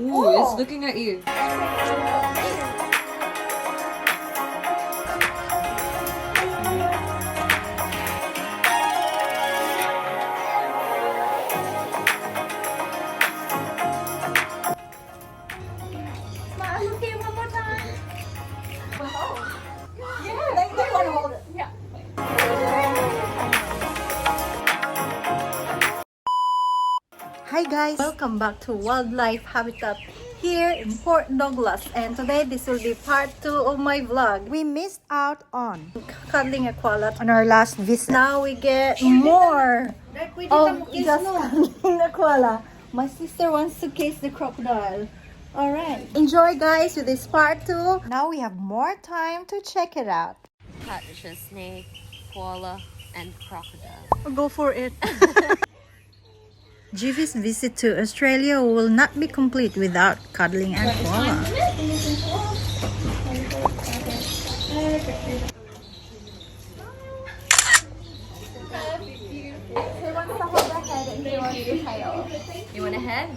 Ooh, it's looking at you. Smile, look here one more time. Yeah, they want to hold it. Yeah. Hi guys, welcome back to Wildlife Habitat here in Port Douglas, and today this will be part 2 of my vlog. We missed out on cuddling a koala on our last visit. Now we get more of just cuddling a koala. My sister wants to kiss the crocodile. Alright, enjoy guys with this part 2. Now we have more time to check it out. Catch a snake, koala, and crocodile. Go for it. Jivi's visit to Australia will not be complete without cuddling a koala. Who wants to hold the head and who wants the tail? You want a head?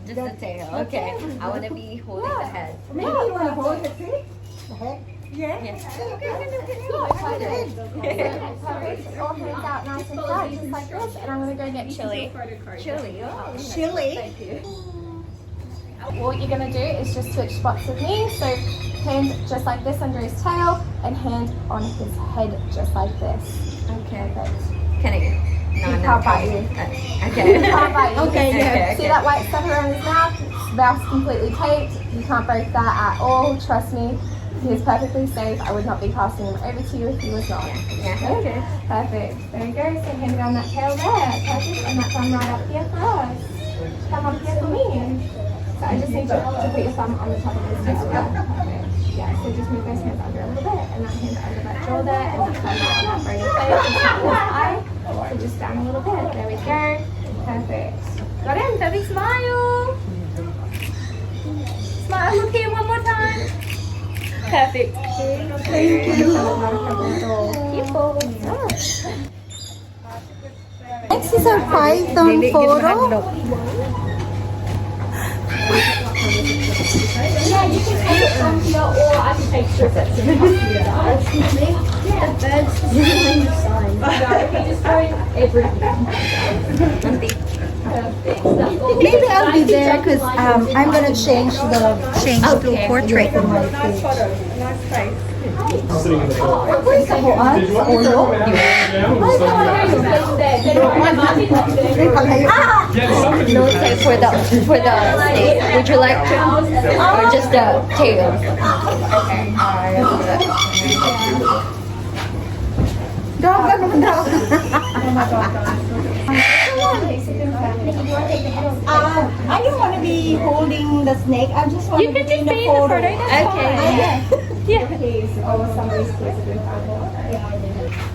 Just the tail. Okay. I want to be holding the head. Maybe you want to hold it, see? The head? Yeah. Yes. All hands out nice and flat, just like this. And I'm going to go get Chili. Chili. Oh, Chili. thank you. What you're going to do is just switch spots with me. So hand just like this under his tail and hand on his head just like this. Okay. Perfect. Can I? He can't bite you. Okay. He can't bite you. Okay, yeah. See that white stuff around his mouth? His mouth's completely taped. You can't break that at all. Trust me. He is perfectly safe. I would not be passing him over to you if he was not. Yeah. Okay. Perfect. There we go. So hand down that tail there. Perfect. And that thumb right up here for us. Come up here for me. So I just need you to put your thumb on the top of his tail. Perfect. Yeah. So just move those hands under a little bit, and that hand under that jaw there, and that thumb right on that brainy face and that left eye. So just down a little bit. There we go. Perfect. Got him. Perfect. Smile. Smile. Look here one more time. Perfect. Thank you. Next is our python photo. Yeah, you can take it from here, or I can take strips of it. The birds behind the sign. No, he just wrote everything. Maybe I'll be there because I'm gonna change to portrait. Nice photo, nice face. No tail for the snake. Would you like to, or just the tail? Okay. I don't want to be holding the snake. I just want to be in the be in the photo. photo, that's Yeah.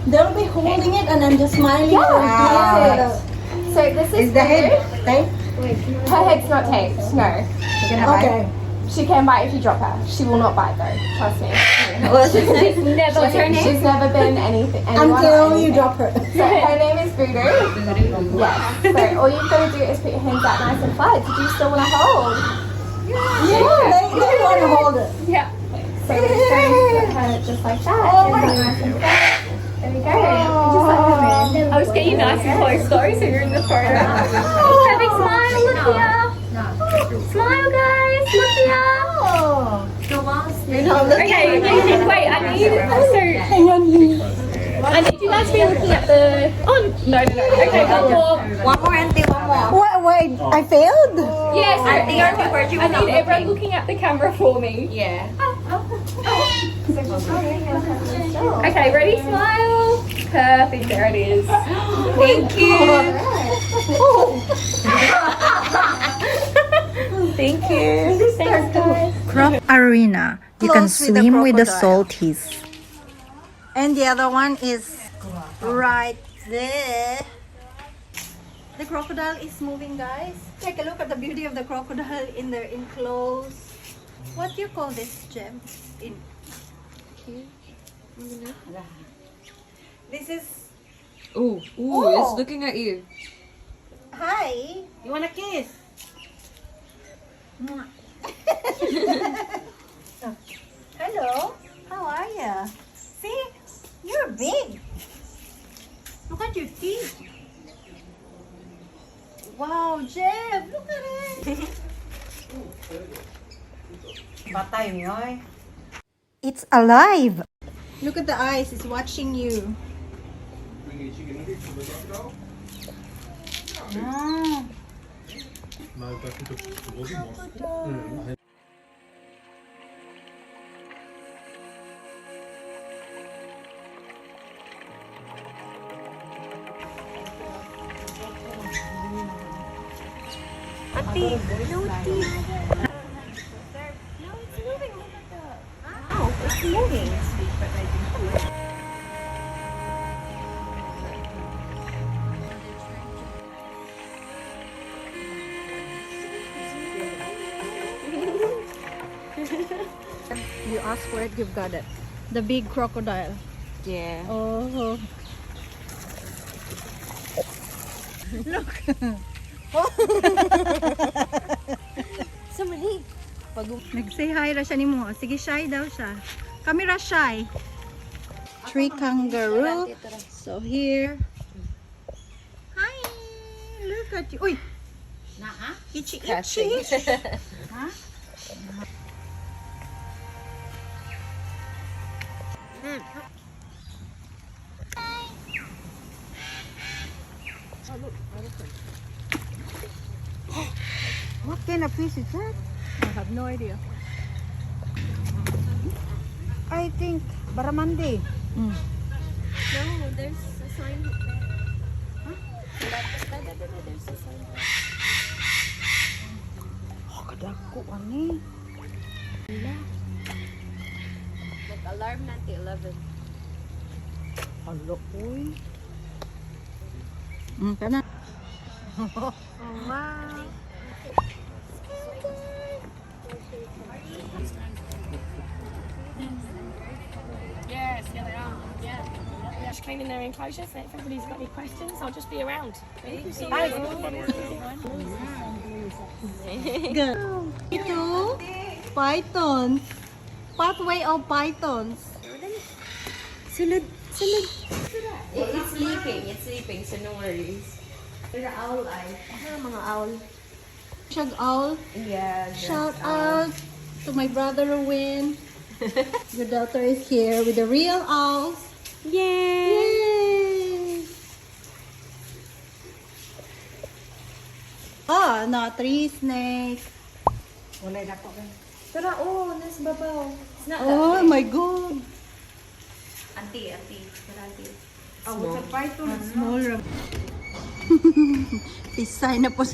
They'll be holding it and I'm just smiling. So this is the head taped? Her head's not taped, no. Okay. She can bite if you drop her. She will not bite though, trust me. What's his name? She's never been anything. Until you drop her. So her name is Voodoo. Yes. So all you've got to do is put your hands out nice and flat. Did you still want to hold? Yeah, they want to hold it. Yeah. So we're just going to put her just like that. Hands out nice and flat. There we go. Just like the man. I was getting nice and close though, so you're in the photo. Perfect smile. Look here. Smile, guys. Look here. Okay, wait, I need you guys to be looking at the. Oh, no. Okay, One more, Auntie, one more. Wait, I failed? Yes, Auntie, Virgie I was not need everyone looking. looking at the camera for me. Yeah. Okay, ready? Smile. Perfect, there it is. Thank you. Thank you. Thanks, guys. CrocArena. You can Close with the swim with the crocodile. salties. And the other one is right there. The crocodile is moving, guys. Take a look at the beauty of the crocodile in their enclosed. What do you call this, Gem? This is. Ooh, Oh. it's looking at you. Hi. You want a kiss? Hello, how are you? See, you're big. Look at your teeth. Wow, Jeff, look at it. Patay mo ay. It's alive. Look at the eyes, it's watching you. Ah. Auntie, no teeth. No, it's moving. Look at the. Ow, it's moving. You ask for it, you've got it. The big crocodile. Yeah. Oh. Look. So many. Nag-say hi ra siya ni mo. Sige, shy daw siya. Camera shy. 3 kangaroo. So here. Hi. Look at you. Uy. Itchy, itchy. Huh? What kind of fish is that? I have no idea. I think baramande. No, there's a sign there. Huh? There's a sign there. Oh, kadako ani. Like alarm nanti 11. Hello, uy. Kana. Oh wow. Yes, yeah, they are. Yeah. Just cleaning their enclosure, so if everybody's got any questions, I'll just be around. Thank you so much. Good. Ito, pythons. Pathway of pythons. Sulod. It's sleeping, so no worries. There's an owl eye. Mga owl. Shout out. Yeah. Shout out to my brother Owen. Your daughter is here with the real owls. Yay! Yay! Oh, no, 3 snakes. Pero nasa babaw. It's not Oh my god. Auntie. Oh, what's a python? Smaller. Pisay na po.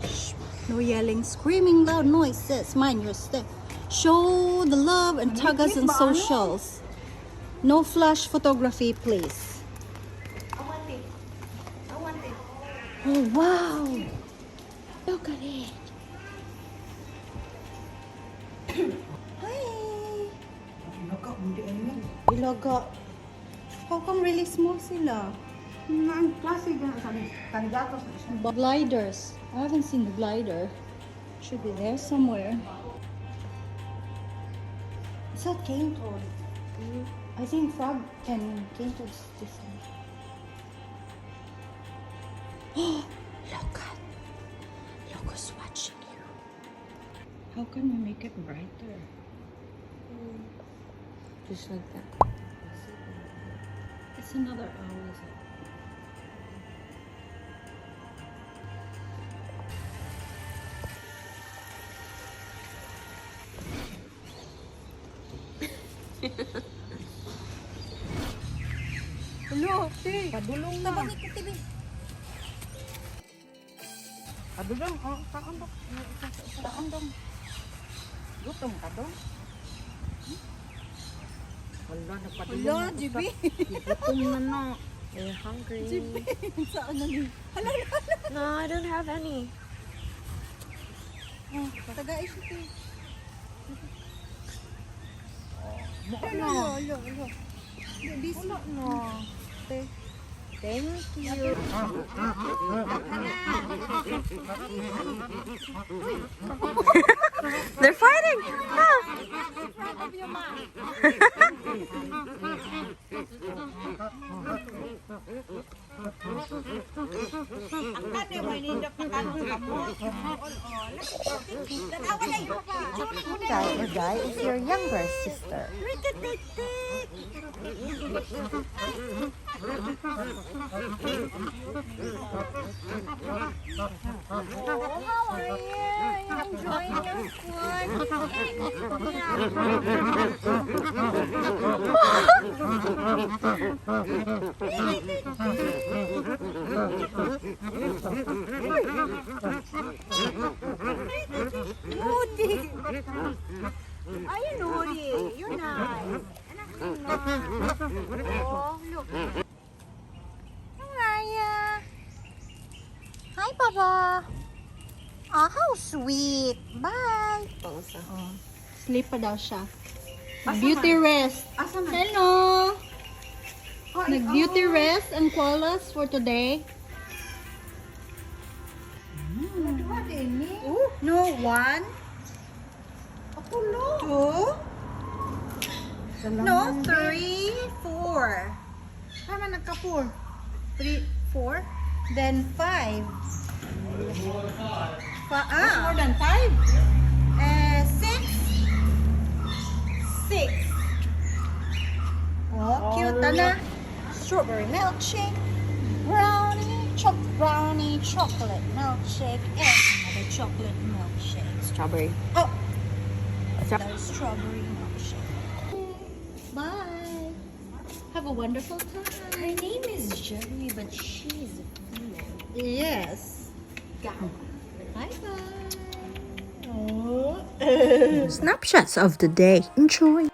Shh. No yelling, screaming loud noises. Mind your step. Show the love and tag us on socials. No flash photography, please. I want it. Oh, wow. Look at it. Hi. Ilaga. How come really small sila? Gliders. I haven't seen the glider. Should be there somewhere. Is that cane toad? I think frog and cane toad is different. Oh, look who's watching you. How can we make it brighter? Just like that. It's another owl, is it? Hello, ti. Padulong na. Tabangit ko, tibi. Padulong, kakandong. Kakandong. Gutom ka dong. Wala, nagpadulong. Wala, Jibi. Gutom na no. You're hungry. Jibi, saan na ni? Hala. No, I don't have any. Tagay siya, ti. Hala. Wala na. Te. Thank you. They're fighting. Guy is your younger sister. How are you? You enjoying your Naughty! Are you naughty? You're nice. Oh, look. How are ya? Hi, Papa. Oh, how sweet. Bye. Oh, sleep pa daw siya. Beauty rest. Hello. Nag-beauty rest and koalas for today. No, 1, 2, no, 3, 4. Tama, nagka-4. 3, 4. Then 5. More than 5? 6. Oh, cute na. Strawberry milkshake, brownie chocolate milkshake, and another chocolate milkshake. Strawberry. Oh, another strawberry milkshake. Bye. Have a wonderful time. Her name is Jeremy, but she's a female. Yes. Bye bye. Oh. Snapshots of the day. Enjoy.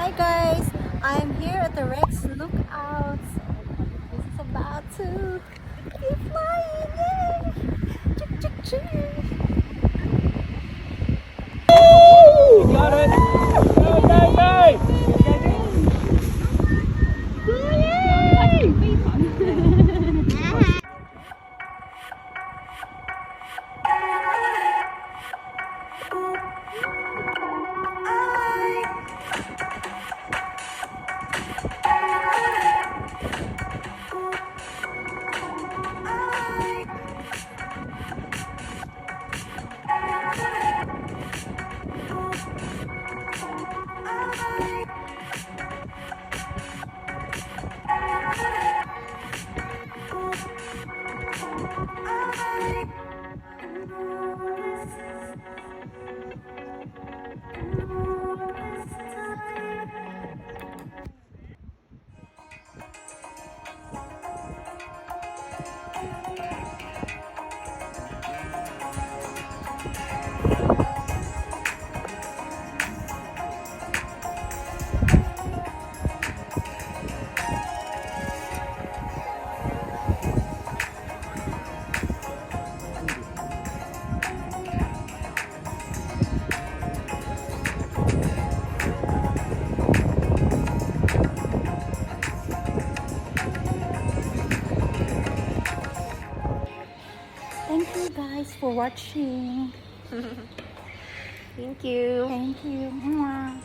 Hi guys, I'm here at the Rex Lookout. This is about to keep flying. Yay! Chick, chick, chick. Got it! Go, go, go! Thank you guys for watching. Thank you. Thank you. Mwah.